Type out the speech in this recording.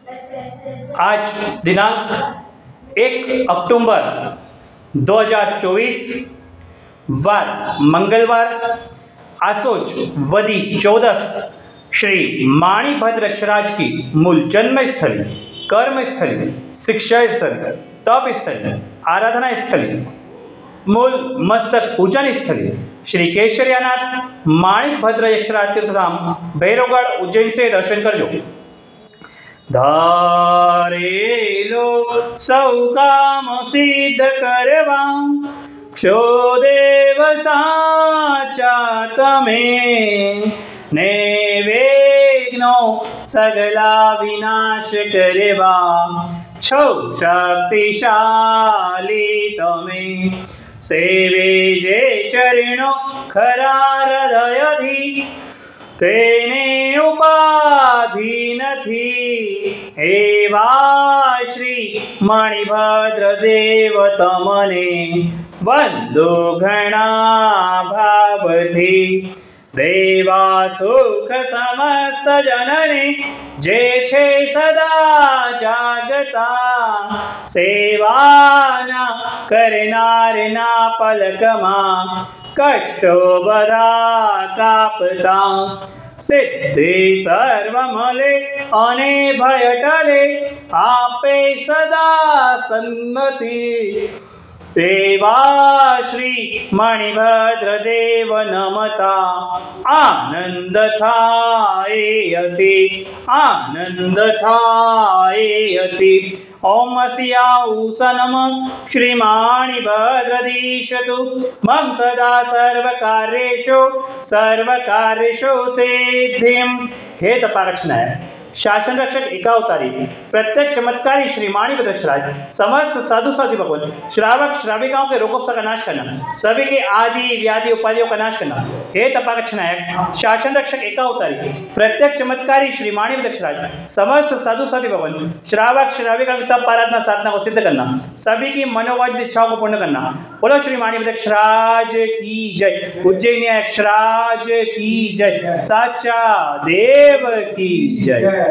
आज दिनांक 1 अक्टूबर 2024 वार मंगलवार आसोज वदी 14 श्री माणिभद्र यक्षराज की मूल जन्मस्थली, कर्मस्थली, शिक्षा स्थली, तप स्थली, आराधना स्थली, मूल मस्तक पूजन स्थली श्री केशरियानाथ माणिभद्र यक्षराज तीर्थधाम भैरवगढ़ उज्जैन से दर्शन करजो। धारेलो सौ काम सिद्ध करवा क्षो देव साचा तमे ने वेग्नो सगला विनाश करवा छो शक्तिशाली तमे सेवे जे चरणो खरा हृदयधी तेने उपाधि नथी एवा श्री मणिभद्र देव तमने वंदो घना भावथी देवा सुख समस्त जनने जे छे सदा जागता सेवाना करनार ना पलकमा कष्टो बधा कापता सिद्धि सर्व मले अने भय टले आपे सदा सन्मति देवा श्री मणिभद्र देव नमता आनंद थाए अति आनंद थाए अति ओम सियाऊसा नमः श्री मणिभद्रधीशतु मम सदा सर्वकार्येषु सिद्धिं। हे तपाक्षणाय शासन रक्षक एकावतारी प्रत्येक चमत्कारी श्री माणिभद्र यक्षराज समस्त साधु साधु भगवान श्रावक श्राविकाओं के रोगों का नाश करना, सभी के आदि व्याधि उपाधियों का नाश करना। हे तपाक्षक नायक शासन रक्षक एकावतारी प्रत्येक चमत्कारी श्री माणिभद्र यक्षराज समस्त साधु साधु भगवान श्रावक श्राविका की तप आराधना साधना को सिद्ध करना, सभी की मनोवांछित इच्छाओं को पूर्ण करना। बोलो श्री माणिभद्र यक्षराज की जय, उज्जैनी यक्षराज की जय, साचा देव की जय।